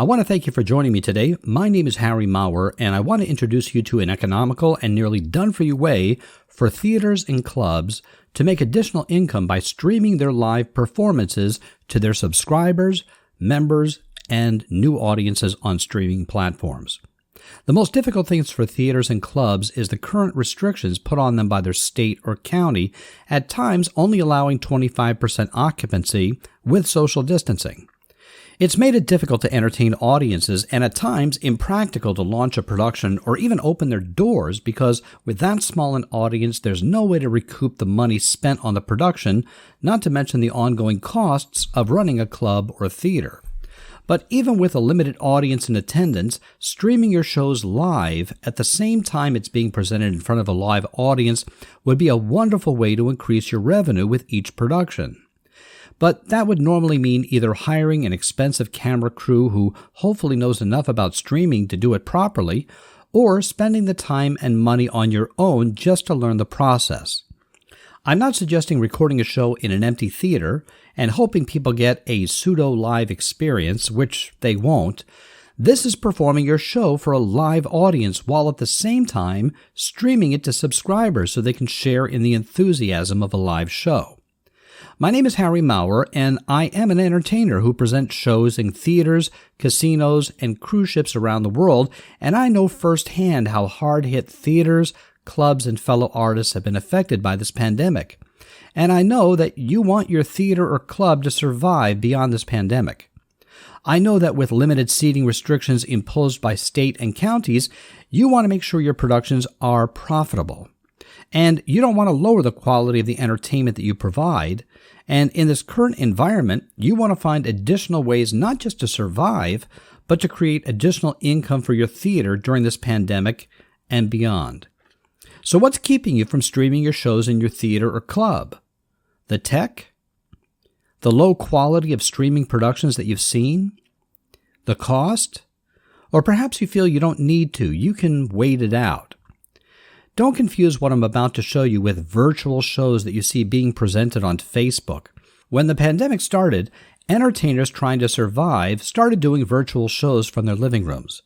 I want to thank you for joining me today. My name is Harry Maurer, and I want to introduce you to an economical and nearly done-for-you way for theaters and clubs to make additional income by streaming their live performances to their subscribers, members, and new audiences on streaming platforms. The most difficult things for theaters and clubs is the current restrictions put on them by their state or county, at times only allowing 25% occupancy with social distancing. It's made it difficult to entertain audiences and at times impractical to launch a production or even open their doors because with that small an audience, there's no way to recoup the money spent on the production, not to mention the ongoing costs of running a club or theater. But even with a limited audience in attendance, streaming your shows live at the same time it's being presented in front of a live audience would be a wonderful way to increase your revenue with each production. But that would normally mean either hiring an expensive camera crew who hopefully knows enough about streaming to do it properly, or spending the time and money on your own just to learn the process. I'm not suggesting recording a show in an empty theater and hoping people get a pseudo-live experience, which they won't. This is performing your show for a live audience while at the same time streaming it to subscribers so they can share in the enthusiasm of a live show. My name is Harry Maurer, and I am an entertainer who presents shows in theaters, casinos, and cruise ships around the world, and I know firsthand how hard-hit theaters, clubs, and fellow artists have been affected by this pandemic. And I know that you want your theater or club to survive beyond this pandemic. I know that with limited seating restrictions imposed by state and counties, you want to make sure your productions are profitable. And you don't want to lower the quality of the entertainment that you provide. And in this current environment, you want to find additional ways not just to survive, but to create additional income for your theater during this pandemic and beyond. So what's keeping you from streaming your shows in your theater or club? The tech? The low quality of streaming productions that you've seen? The cost? Or perhaps you feel you don't need to. You can wait it out. Don't confuse what I'm about to show you with virtual shows that you see being presented on Facebook. When the pandemic started, entertainers trying to survive started doing virtual shows from their living rooms.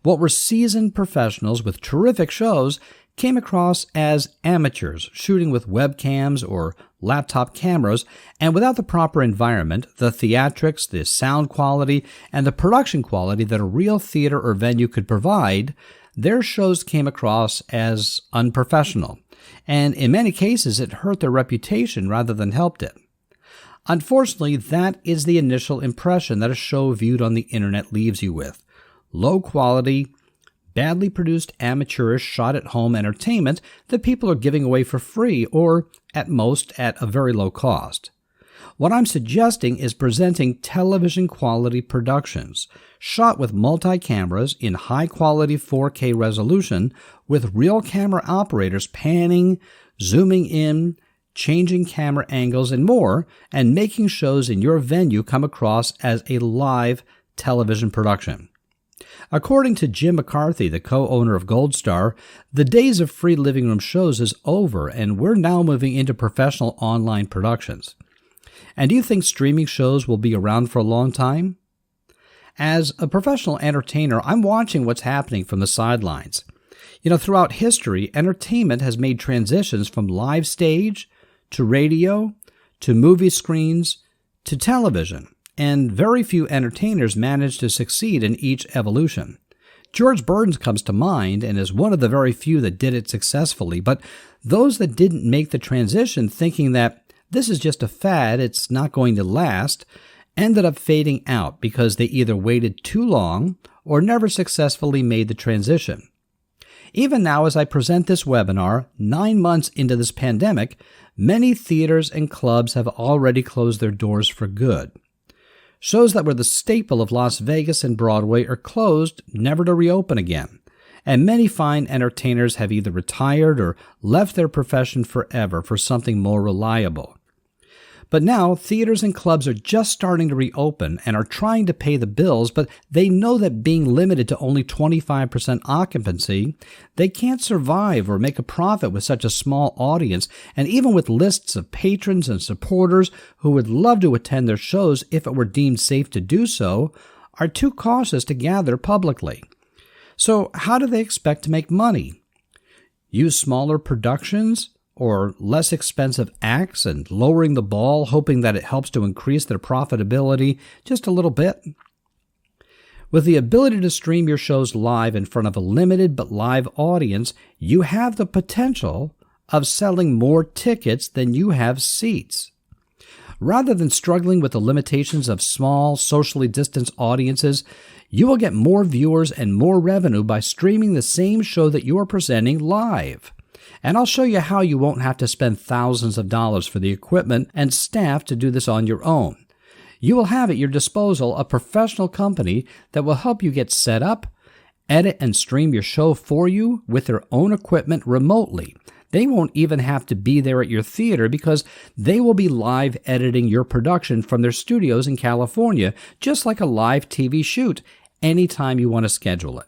What were seasoned professionals with terrific shows came across as amateurs shooting with webcams or laptop cameras, and without the proper environment, the theatrics, the sound quality, and the production quality that a real theater or venue could provide, their shows came across as unprofessional, and in many cases it hurt their reputation rather than helped it. Unfortunately, that is the initial impression that a show viewed on the internet leaves you with. Low quality, badly produced amateurish shot-at-home entertainment that people are giving away for free or, at most, at a very low cost. What I'm suggesting is presenting television-quality productions, shot with multi-cameras in high-quality 4K resolution with real camera operators panning, zooming in, changing camera angles, and more, and making shows in your venue come across as a live television production. According to Jim McCarthy, the co-owner of Gold Star, the days of free living room shows is over, and we're now moving into professional online productions. And do you think streaming shows will be around for a long time? As a professional entertainer, I'm watching what's happening from the sidelines. Throughout history, entertainment has made transitions from live stage to radio to movie screens to television, and very few entertainers manage to succeed in each evolution. George Burns comes to mind and is one of the very few that did it successfully, but those that didn't make the transition thinking that this is just a fad, it's not going to last, ended up fading out because they either waited too long or never successfully made the transition. Even now, as I present this webinar, 9 months into this pandemic, many theaters and clubs have already closed their doors for good. Shows that were the staple of Las Vegas and Broadway are closed, never to reopen again. And many fine entertainers have either retired or left their profession forever for something more reliable. But now, theaters and clubs are just starting to reopen and are trying to pay the bills, but they know that being limited to only 25% occupancy, they can't survive or make a profit with such a small audience, and even with lists of patrons and supporters who would love to attend their shows if it were deemed safe to do so, are too cautious to gather publicly. So how do they expect to make money? Use smaller productions or less expensive acts and lowering the ball, hoping that it helps to increase their profitability just a little bit? With the ability to stream your shows live in front of a limited but live audience, you have the potential of selling more tickets than you have seats. Rather than struggling with the limitations of small, socially distanced audiences, you will get more viewers and more revenue by streaming the same show that you are presenting live. And I'll show you how you won't have to spend thousands of dollars for the equipment and staff to do this on your own. You will have at your disposal a professional company that will help you get set up, edit and stream your show for you with their own equipment remotely. They won't even have to be there at your theater because they will be live editing your production from their studios in California, just like a live TV shoot, anytime you want to schedule it.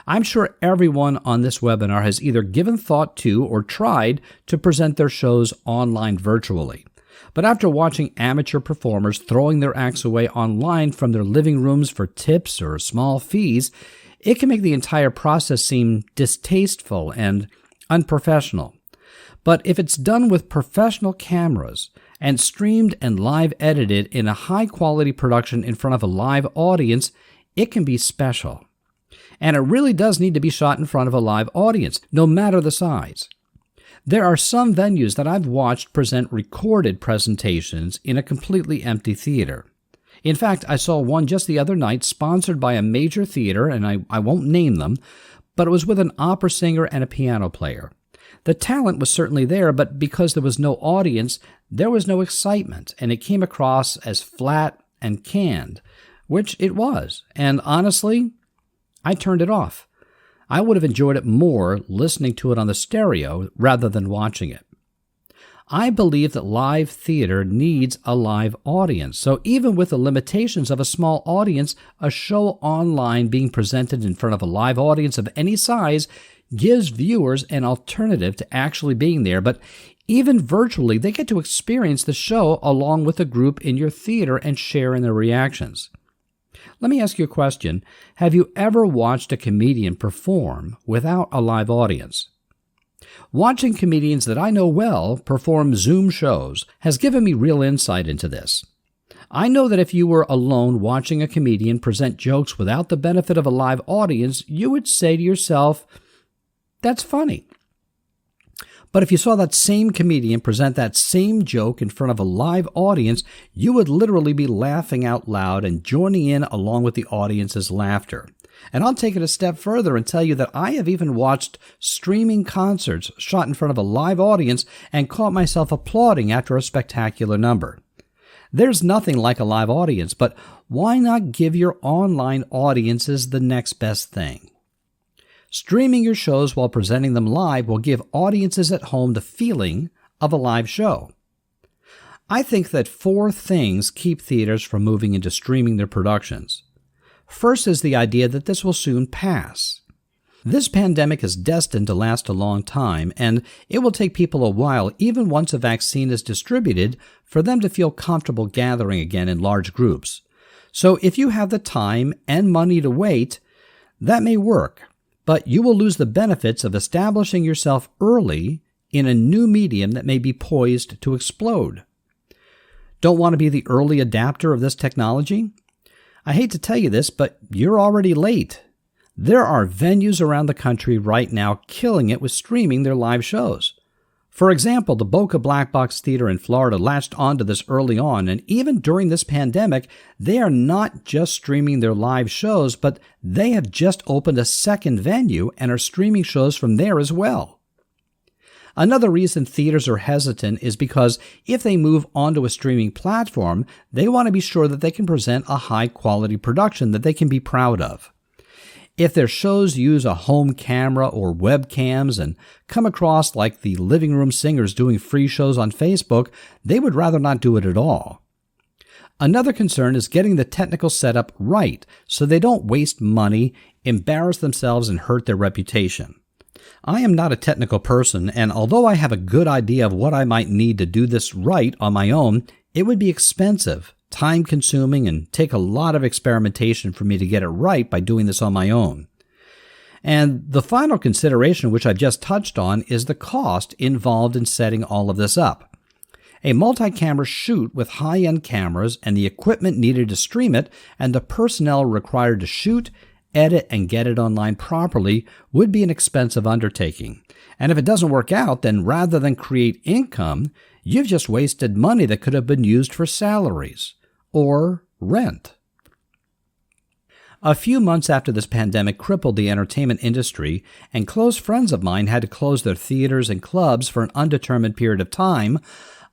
I'm sure everyone on this webinar has either given thought to or tried to present their shows online virtually. But after watching amateur performers throwing their acts away online from their living rooms for tips or small fees, it can make the entire process seem distasteful and unprofessional. But if it's done with professional cameras and streamed and live edited in a high-quality production in front of a live audience, it can be special. And it really does need to be shot in front of a live audience, no matter the size. There are some venues that I've watched present recorded presentations in a completely empty theater. In fact, I saw one just the other night sponsored by a major theater, and I won't name them, but it was with an opera singer and a piano player. The talent was certainly there, but because there was no audience, there was no excitement, and it came across as flat and canned, which it was. And honestly, I turned it off. I would have enjoyed it more listening to it on the stereo rather than watching it. I believe that live theater needs a live audience, so even with the limitations of a small audience, a show online being presented in front of a live audience of any size gives viewers an alternative to actually being there, but even virtually, they get to experience the show along with a group in your theater and share in their reactions. Let me ask you a question. Have you ever watched a comedian perform without a live audience? Watching comedians that I know well perform Zoom shows has given me real insight into this. I know that if you were alone watching a comedian present jokes without the benefit of a live audience, you would say to yourself, "That's funny." But if you saw that same comedian present that same joke in front of a live audience, you would literally be laughing out loud and joining in along with the audience's laughter. And I'll take it a step further and tell you that I have even watched streaming concerts shot in front of a live audience and caught myself applauding after a spectacular number. There's nothing like a live audience, but why not give your online audiences the next best thing? Streaming your shows while presenting them live will give audiences at home the feeling of a live show. I think that 4 things keep theaters from moving into streaming their productions. First is the idea that this will soon pass. This pandemic is destined to last a long time, and it will take people a while, even once a vaccine is distributed, for them to feel comfortable gathering again in large groups. So if you have the time and money to wait, that may work, but you will lose the benefits of establishing yourself early in a new medium that may be poised to explode. Don't want to be the early adapter of this technology? I hate to tell you this, but you're already late. There are venues around the country right now killing it with streaming their live shows. For example, the Boca Black Box Theater in Florida latched onto this early on, and even during this pandemic, they are not just streaming their live shows, but they have just opened a second venue and are streaming shows from there as well. Another reason theaters are hesitant is because if they move onto a streaming platform, they want to be sure that they can present a high-quality production that they can be proud of. If their shows use a home camera or webcams and come across like the living room singers doing free shows on Facebook, they would rather not do it at all. Another concern is getting the technical setup right so they don't waste money, embarrass themselves, and hurt their reputation. I am not a technical person, and although I have a good idea of what I might need to do this right on my own, it would be expensive time-consuming and take a lot of experimentation for me to get it right by doing this on my own. And the final consideration, which I've just touched on, is the cost involved in setting all of this up. A multi-camera shoot with high-end cameras and the equipment needed to stream it and the personnel required to shoot, edit, and get it online properly would be an expensive undertaking. And if it doesn't work out, then rather than create income, you've just wasted money that could have been used for salaries or rent. A few months after this pandemic crippled the entertainment industry, and close friends of mine had to close their theaters and clubs for an undetermined period of time,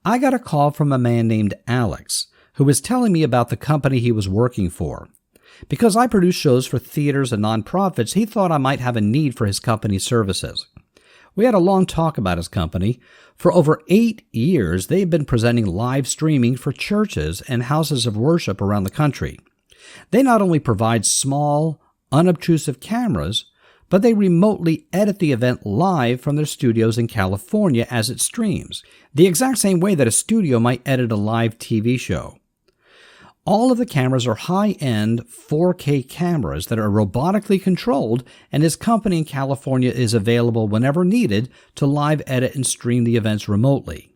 I got a call from a man named Alex, who was telling me about the company he was working for. Because I produce shows for theaters and nonprofits, he thought I might have a need for his company's services. We had a long talk about his company. For over 8 years, they've been presenting live streaming for churches and houses of worship around the country. They not only provide small, unobtrusive cameras, but they remotely edit the event live from their studios in California as it streams, the exact same way that a studio might edit a live TV show. All of the cameras are high-end 4K cameras that are robotically controlled, and his company in California is available whenever needed to live edit and stream the events remotely.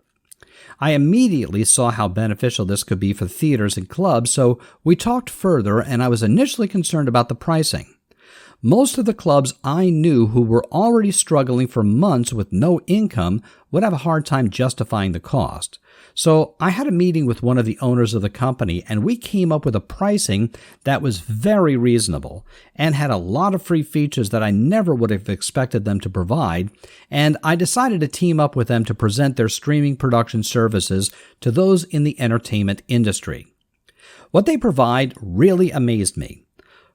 I immediately saw how beneficial this could be for theaters and clubs, so we talked further, and I was initially concerned about the pricing. Most of the clubs I knew who were already struggling for months with no income would have a hard time justifying the cost. So I had a meeting with one of the owners of the company, and we came up with a pricing that was very reasonable and had a lot of free features that I never would have expected them to provide, and I decided to team up with them to present their streaming production services to those in the entertainment industry. What they provide really amazed me.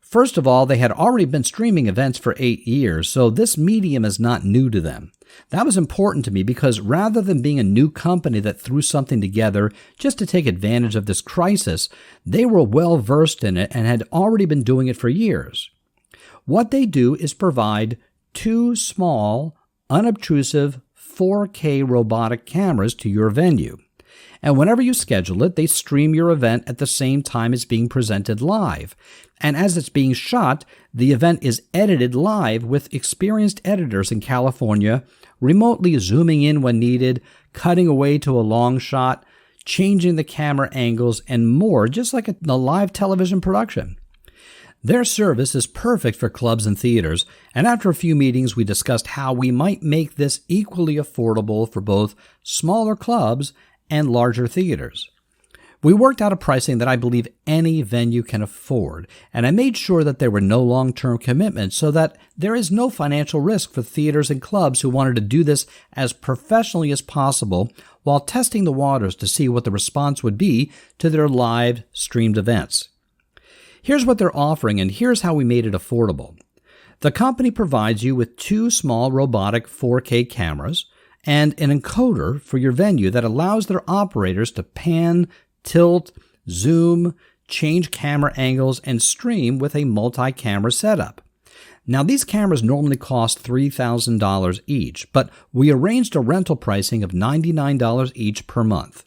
First of all, they had already been streaming events for 8 years, so this medium is not new to them. That was important to me because rather than being a new company that threw something together just to take advantage of this crisis, they were well versed in it and had already been doing it for years. What they do is provide 2 small, unobtrusive 4K robotic cameras to your venue. And whenever you schedule it, they stream your event at the same time it's being presented live. And as it's being shot, the event is edited live with experienced editors in California, remotely zooming in when needed, cutting away to a long shot, changing the camera angles, and more, just like a live television production. Their service is perfect for clubs and theaters, and after a few meetings, we discussed how we might make this equally affordable for both smaller clubs and larger theaters. We worked out a pricing that I believe any venue can afford, and I made sure that there were no long-term commitments so that there is no financial risk for theaters and clubs who wanted to do this as professionally as possible while testing the waters to see what the response would be to their live streamed events. Here's what they're offering, and here's how we made it affordable. The company provides you with 2 small robotic 4K cameras and an encoder for your venue that allows their operators to pan, tilt, zoom, change camera angles, and stream with a multi-camera setup. Now, these cameras normally cost $3,000 each, but we arranged a rental pricing of $99 each per month.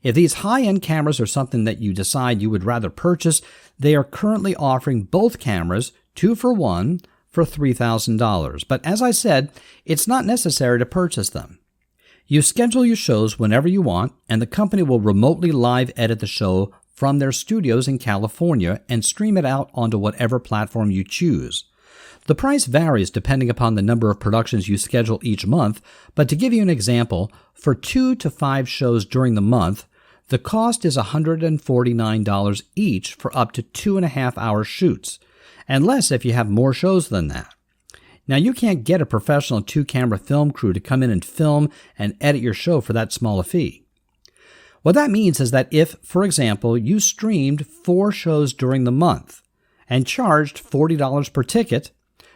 If these high-end cameras are something that you decide you would rather purchase, they are currently offering both cameras, 2 for 1, for $3,000. But as I said, it's not necessary to purchase them. You schedule your shows whenever you want, and the company will remotely live edit the show from their studios in California and stream it out onto whatever platform you choose. The price varies depending upon the number of productions you schedule each month, but to give you an example, for 2 to 5 shows during the month, the cost is $149 each for up to 2.5-hour shoots, and less if you have more shows than that. Now, you can't get a professional 2-camera film crew to come in and film and edit your show for that small a fee. What that means is that if, for example, you streamed 4 shows during the month and charged $40 per ticket,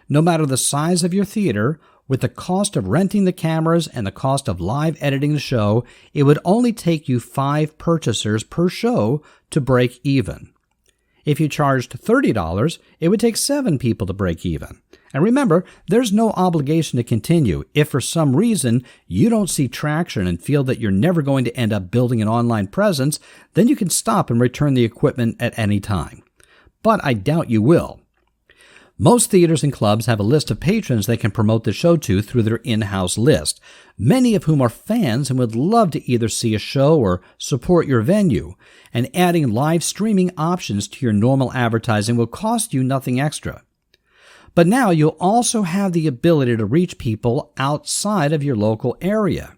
no matter the size of your theater, with the cost of renting the cameras and the cost of live editing the show, it would only take you 5 purchasers per show to break even. If you charged $30, it would take 7 people to break even. And remember, there's no obligation to continue. If for some reason you don't see traction and feel that you're never going to end up building an online presence, then you can stop and return the equipment at any time. But I doubt you will. Most theaters and clubs have a list of patrons they can promote the show to through their in-house list, many of whom are fans and would love to either see a show or support your venue. And adding live streaming options to your normal advertising will cost you nothing extra. But now you'll also have the ability to reach people outside of your local area.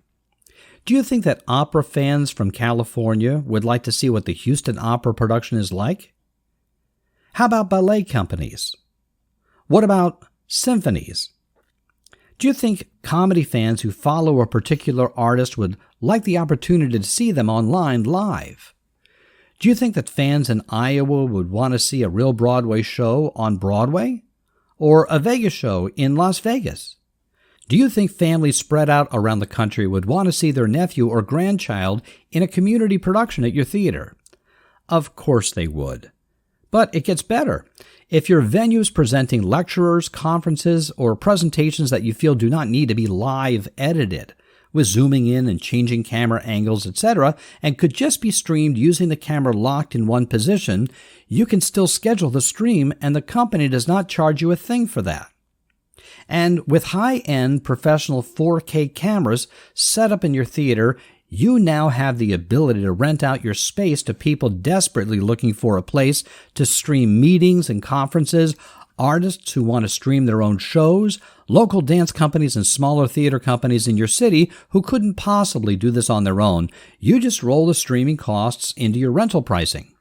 Do you think that opera fans from California would like to see what the Houston Opera production is like? How about ballet companies? What about symphonies? Do you think comedy fans who follow a particular artist would like the opportunity to see them online live? Do you think that fans in Iowa would want to see a real Broadway show on Broadway? Or a Vegas show in Las Vegas? Do you think families spread out around the country would want to see their nephew or grandchild in a community production at your theater? Of course they would. But it gets better. If your venue is presenting lecturers, conferences, or presentations that you feel do not need to be live edited, with zooming in and changing camera angles, etc., and could just be streamed using the camera locked in one position, you can still schedule the stream and the company does not charge you a thing for that. And with high-end professional 4K cameras set up in your theater, you now have the ability to rent out your space to people desperately looking for a place to stream meetings and conferences, artists who want to stream their own shows, local dance companies and smaller theater companies in your city who couldn't possibly do this on their own. You just roll the streaming costs into your rental pricing.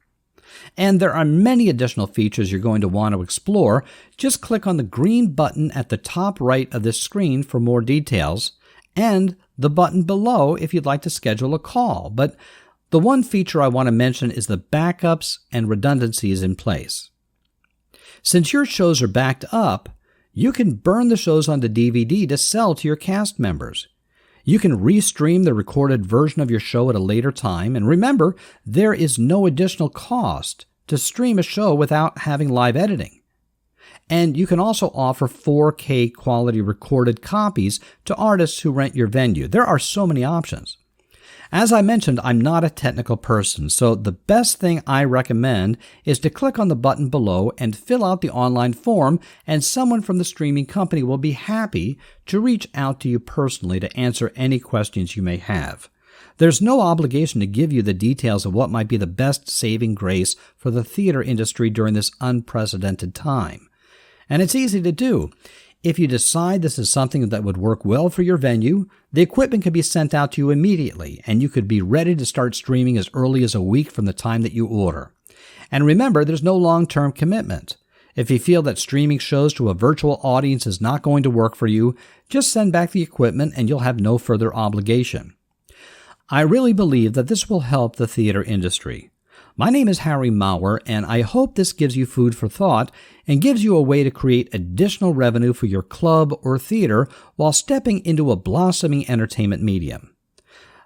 And there are many additional features you're going to want to explore. Just click on the green button at the top right of this screen for more details, and the button below if you'd like to schedule a call. But the one feature I want to mention is the backups and redundancies in place. Since your shows are backed up, you can burn the shows onto DVD to sell to your cast members. You can restream the recorded version of your show at a later time, and remember, there is no additional cost to stream a show without having live editing. And you can also offer 4K quality recorded copies to artists who rent your venue. There are so many options. As I mentioned, I'm not a technical person, so the best thing I recommend is to click on the button below and fill out the online form, and someone from the streaming company will be happy to reach out to you personally to answer any questions you may have. There's no obligation to give you the details of what might be the best saving grace for the theater industry during this unprecedented time. And it's easy to do. If you decide this is something that would work well for your venue, the equipment can be sent out to you immediately, and you could be ready to start streaming as early as a week from the time that you order. And remember, there's no long-term commitment. If you feel that streaming shows to a virtual audience is not going to work for you, just send back the equipment and you'll have no further obligation. I really believe that this will help the theater industry. My name is Harry Maurer, and I hope this gives you food for thought and gives you a way to create additional revenue for your club or theater while stepping into a blossoming entertainment medium.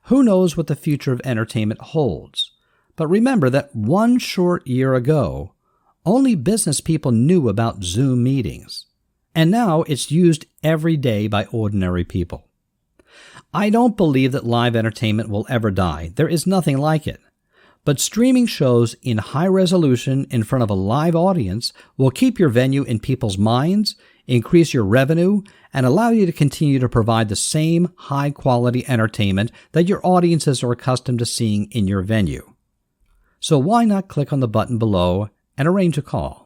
Who knows what the future of entertainment holds? But remember that one short year ago, only business people knew about Zoom meetings, and now it's used every day by ordinary people. I don't believe that live entertainment will ever die. There is nothing like it. But streaming shows in high resolution in front of a live audience will keep your venue in people's minds, increase your revenue, and allow you to continue to provide the same high-quality entertainment that your audiences are accustomed to seeing in your venue. So why not click on the button below and arrange a call?